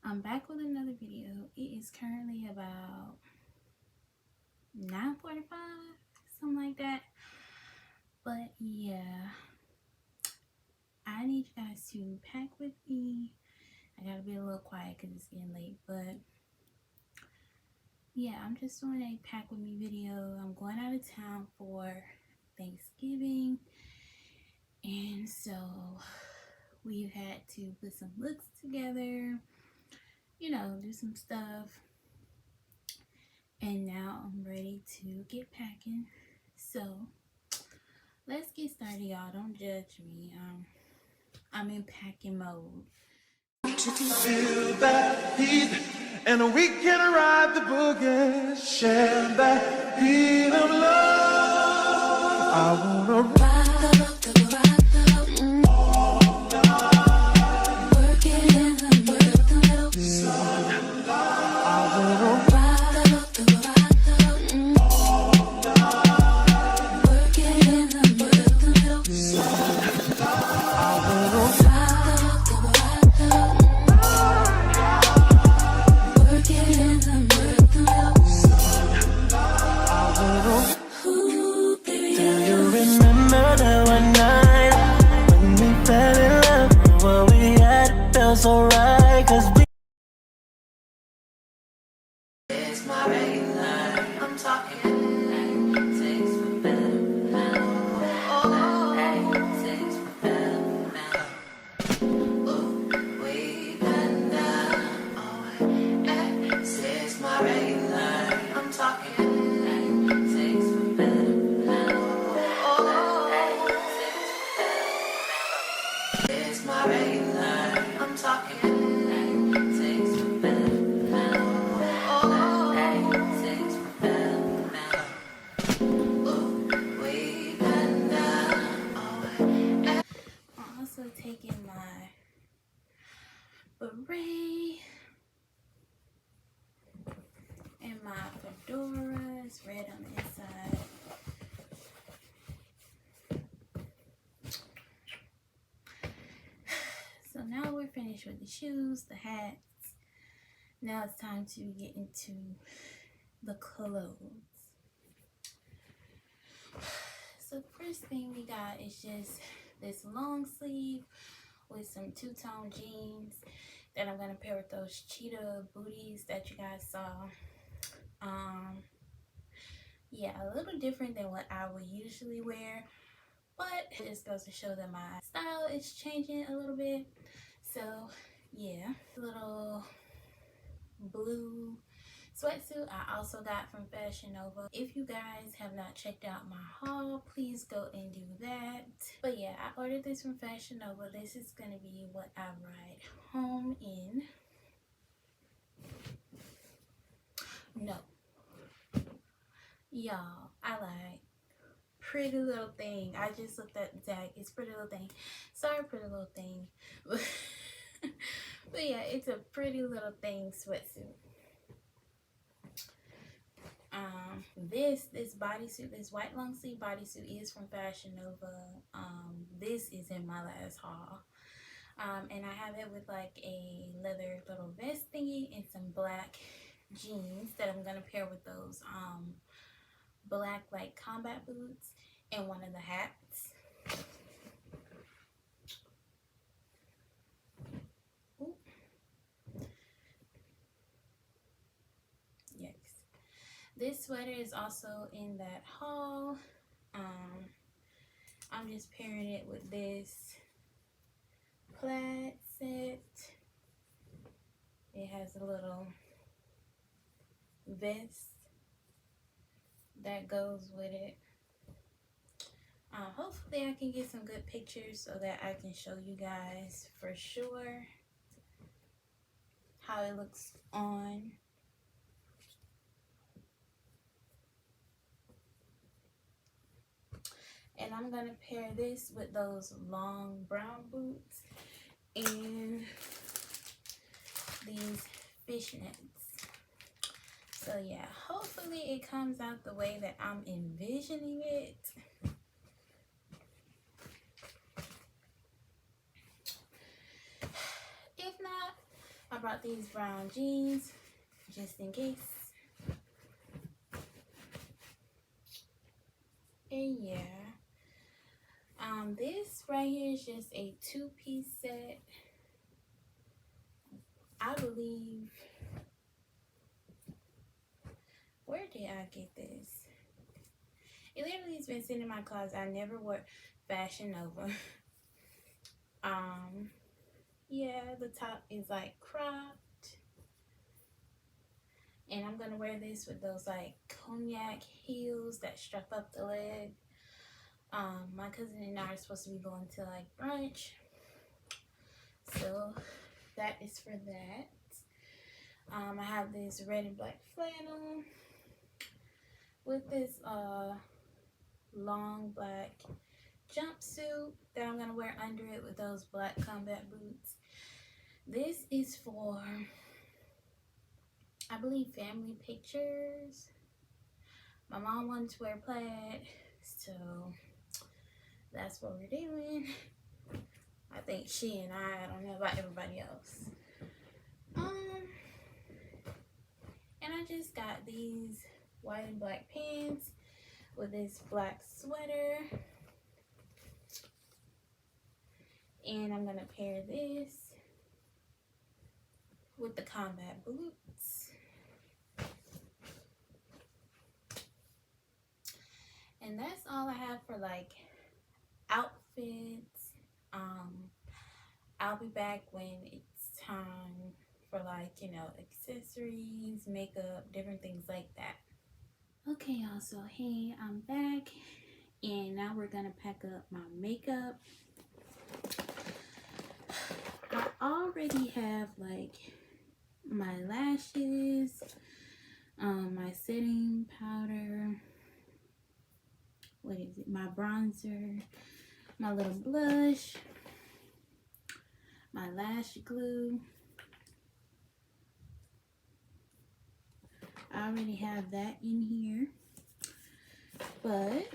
I'm back with another video. It is currently about 9:45, something like that. But yeah, I need you guys to pack with me. I gotta be a little quiet because it's getting late. But yeah, I'm just doing a pack with me video. I'm going out of town for Thanksgiving, and so we've had to put some looks together, do some stuff. And now I'm ready to get packing. So let's get started, y'all. Don't judge me. I'm in packing mode. Feel that heat, and we can ride the boogie, share that beat of love. I wanna ride work it in the middle. I wanna ride work it in the middle. I wanna so right, cause we it's my regular. I'm talking things for better. Things for better. Oh, we been down. Oh, it's my regular. I'm talking things for better. Oh, it's my regular. I'm talking things for better. Oh, things for better. Oh, we been down. I'm also taking my beret and my fedora. It's red on the inside. So now we're finished with the shoes, the hats. Now it's time to get into the clothes. So the first thing we got is just this long sleeve with some two-tone jeans that I'm gonna pair with those cheetah booties that you guys saw. Yeah, a little different than what I would usually wear, but it just goes to show that my style is changing a little bit. So yeah, little blue sweatsuit I also got from Fashion Nova. If you guys have not checked out my haul, please go and do that. But yeah, I ordered this from Fashion Nova. This is gonna be what I ride home in. No, y'all, I lied. Pretty Little Thing. I just looked at the tag. It's Pretty Little Thing. Sorry, Pretty Little Thing. But yeah, it's a Pretty Little Thing sweatsuit. This bodysuit, this white long sleeve bodysuit is from Fashion Nova. This is in my last haul. And I have it with like a leather little vest thingy and some black jeans that I'm gonna pair with those black like combat boots and one of the hats. Ooh. Yikes. This sweater is also in that haul. I'm just pairing it with this plaid set. It has a little vest that goes with it. Hopefully I can get some good pictures so that I can show you guys for sure how it looks on. And I'm gonna pair this with those long brown boots and these fishnets. So yeah, hopefully it comes out the way that I'm envisioning it. If not, I brought these brown jeans just in case. And yeah. This right here is just a 2-piece set. I believe, where did I get this? It literally has been sitting in my closet. I never wore Fashion Nova. Yeah, the top is like cropped. And I'm gonna wear this with those like cognac heels that strap up the leg. My cousin and I are supposed to be going to like brunch. So that is for that. I have this red and black flannel with this long black jumpsuit that I'm gonna wear under it with those black combat boots. This is for, I believe, family pictures. My mom wanted to wear plaid, so that's what we're doing. I think she and I don't know about everybody else. And I just got these white and black pants with this black sweater. And I'm gonna pair this with the combat boots. And that's all I have for like outfits. I'll be back when it's time for like, you know, accessories, makeup, different things like that. Okay, y'all, so hey, I'm back, and now we're gonna pack up my makeup. I already have like my lashes, my setting powder, what is it, my bronzer, my little blush, my lash glue. I already have that in here, but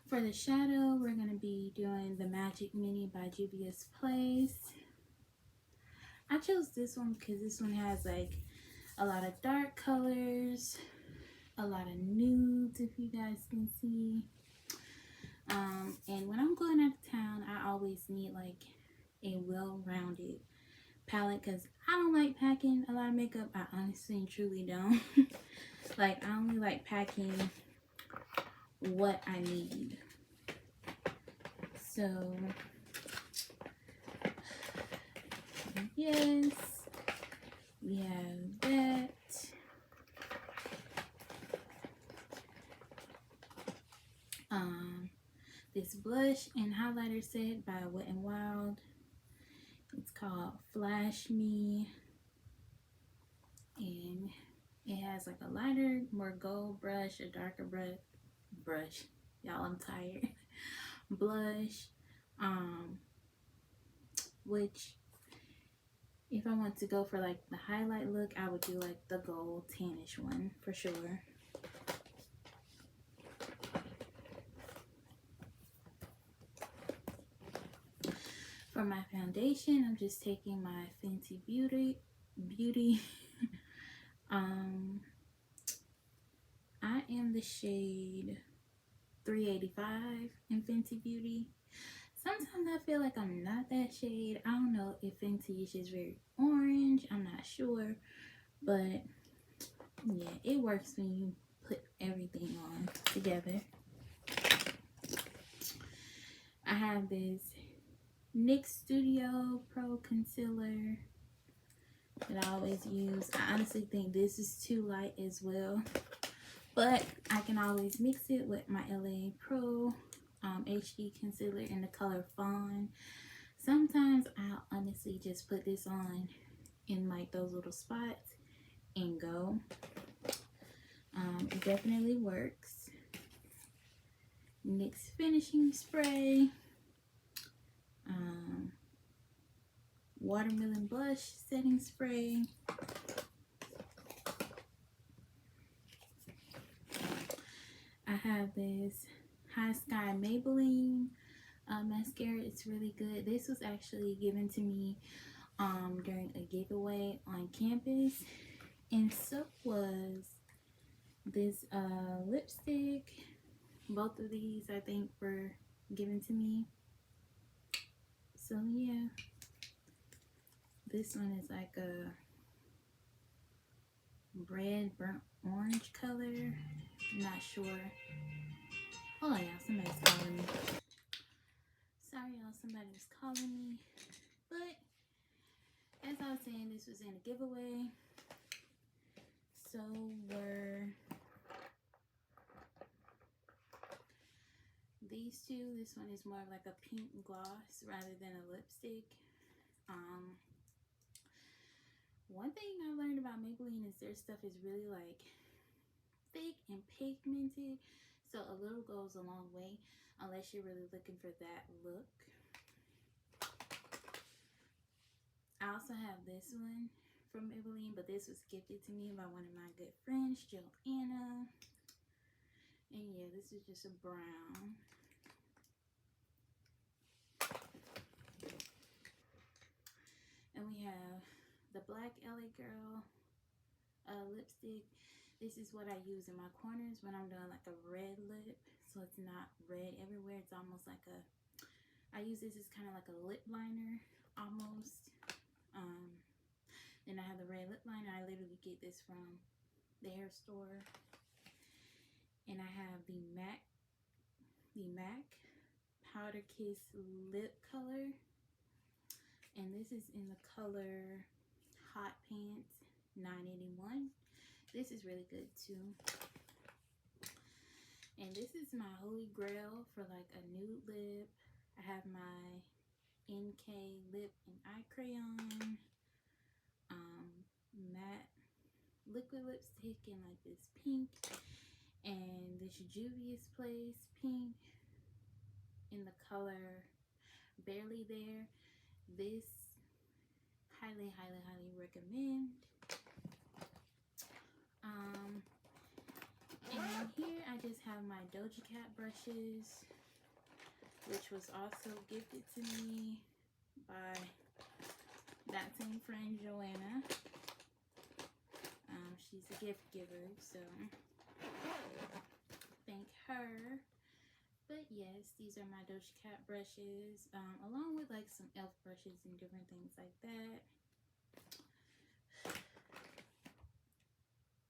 for the shadow, we're going to be doing the Magic Mini by Juvia's Place. I chose this one because this one has like a lot of dark colors, a lot of nudes, if you guys can see. And when I'm going out of town, I always need like a well-rounded palette because I don't like packing a lot of makeup. I honestly and truly don't. Like, I only like packing what I need. So yes, we have that. This blush and highlighter set by Wet n Wild. It's called Flash Me, and it has like a lighter, more gold brush, a darker brush. Y'all, I'm tired. Blush, which if I want to go for like the highlight look, I would do like the gold tannish one for sure. For my foundation, I'm just taking my Fenty Beauty. I am the shade 385 in Fenty Beauty. Sometimes I feel like I'm not that shade. I don't know if Fenty is just very orange. I'm not sure. But yeah, it works when you put everything on together. I have this NYX Studio Pro Concealer that I always use. I honestly think this is too light as well, but I can always mix it with my LA Pro HD Concealer in the color Fawn. Sometimes I'll honestly just put this on in like those little spots and go. It definitely works. NYX Finishing Spray. Watermelon Blush Setting Spray. I have this High Sky Maybelline mascara. It's really good. This was actually given to me during a giveaway on campus, and so was this lipstick. Both of these I think were given to me. So yeah, this one is like a red burnt orange color. Not sure. Hold on, y'all, somebody's calling me. Sorry, y'all, somebody was calling me. But as I was saying, this was in a giveaway. So were these two. This one is more of like a pink gloss rather than a lipstick. One thing I learned about Maybelline is their stuff is really like thick and pigmented, so a little goes a long way unless you're really looking for that look. I also have this one from Maybelline, but this was gifted to me by one of my good friends, Joanna. And yeah, this is just a brown. And we have the Black LA Girl lipstick. This is what I use in my corners when I'm doing like a red lip, so it's not red everywhere. It's almost like I use this as kind of like a lip liner almost. Then I have the red lip liner. I literally get this from the hair store. And I have the MAC Powder Kiss lip color, and this is in the color Hot Pants 981. This is really good too. And this is my holy grail for like a nude lip. I have my NK lip and eye crayon, matte liquid lipstick in like this pink, and this Juvia's Place pink in the color Barely There. This highly recommend. And here I just have my Doja Cat brushes, which was also gifted to me by that same friend, Joanna. She's a gift giver, so thank her. But yes, these are my Doja Cat brushes, along with like some e.l.f. brushes and different things like that.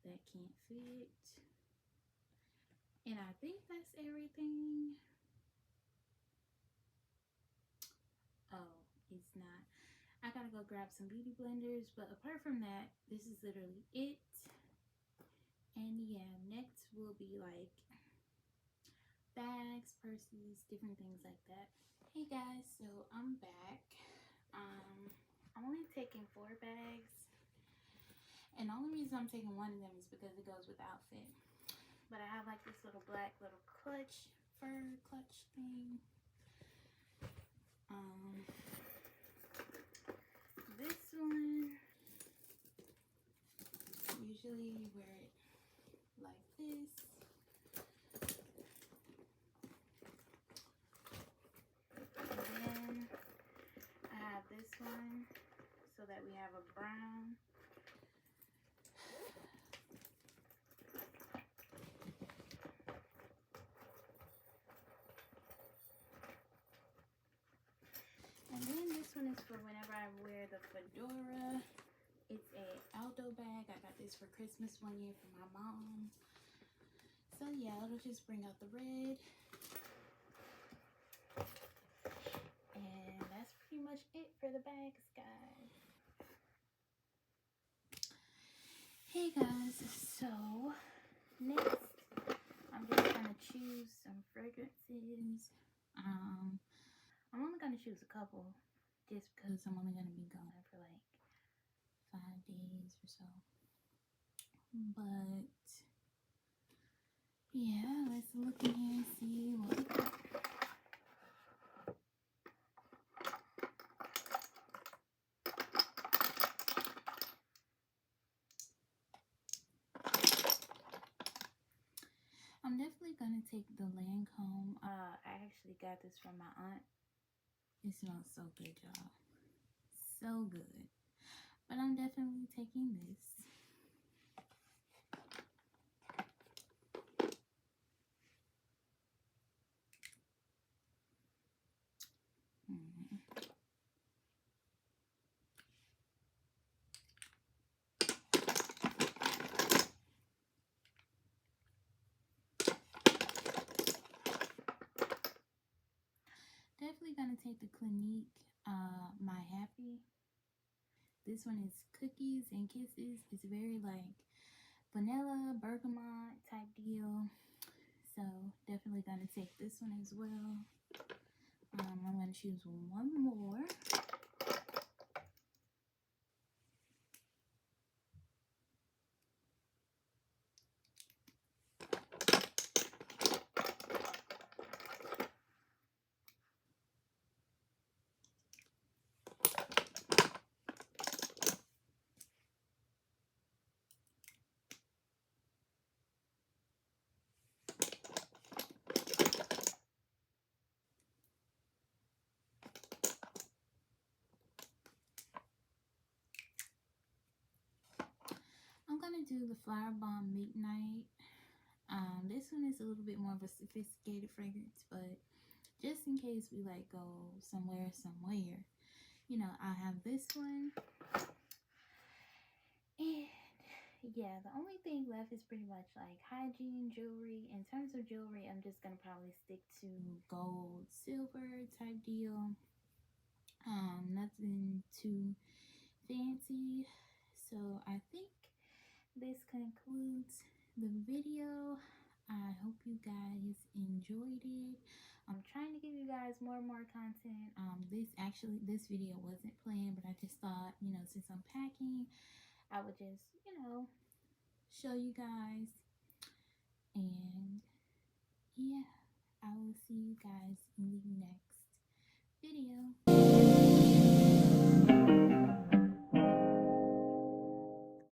That can't fit. And I think that's everything. Oh, it's not. I gotta go grab some beauty blenders, but apart from that, this is literally it. And yeah, next will be like bags, purses, different things like that. Hey guys, so I'm back. I'm only taking 4 bags, and the only reason I'm taking one of them is because it goes with the outfit. But I have like this little black little clutch, fur clutch thing. This one, usually you wear it like this. And then I have this one so that we have a brown. And then this one is for whenever I wear the fedora. It's a Aldo bag. I got this for Christmas one year for my mom. So yeah, it'll just bring out the red. And that's pretty much it for the bags, guys. Hey guys, so next I'm just gonna choose some fragrances. I'm only gonna choose a couple just because I'm only gonna be gone for like 5 days or so. But yeah, let's look in here and see what we got. I'm definitely gonna take the Lancome. I actually got this from my aunt. It smells so good, y'all. So good. But I'm definitely taking this. Definitely gonna take the Clinique My Happy. This one is Cookies and Kisses. It's very like vanilla, bergamot type deal. So definitely gonna take this one as well. I'm gonna choose one more. I'm gonna do the Flower Bomb Midnight. This one is a little bit more of a sophisticated fragrance, but just in case we like go somewhere, you know, I have this one. And yeah, the only thing left is pretty much like hygiene, jewelry. In terms of jewelry, I'm just gonna probably stick to gold, silver type deal. Nothing too fancy. So I think this concludes the video. I hope you guys enjoyed it. I'm trying to give you guys more and more content. This video wasn't planned, but I just thought, you know, since I'm packing, I would just, you know, show you guys. And yeah, I will see you guys in the next video.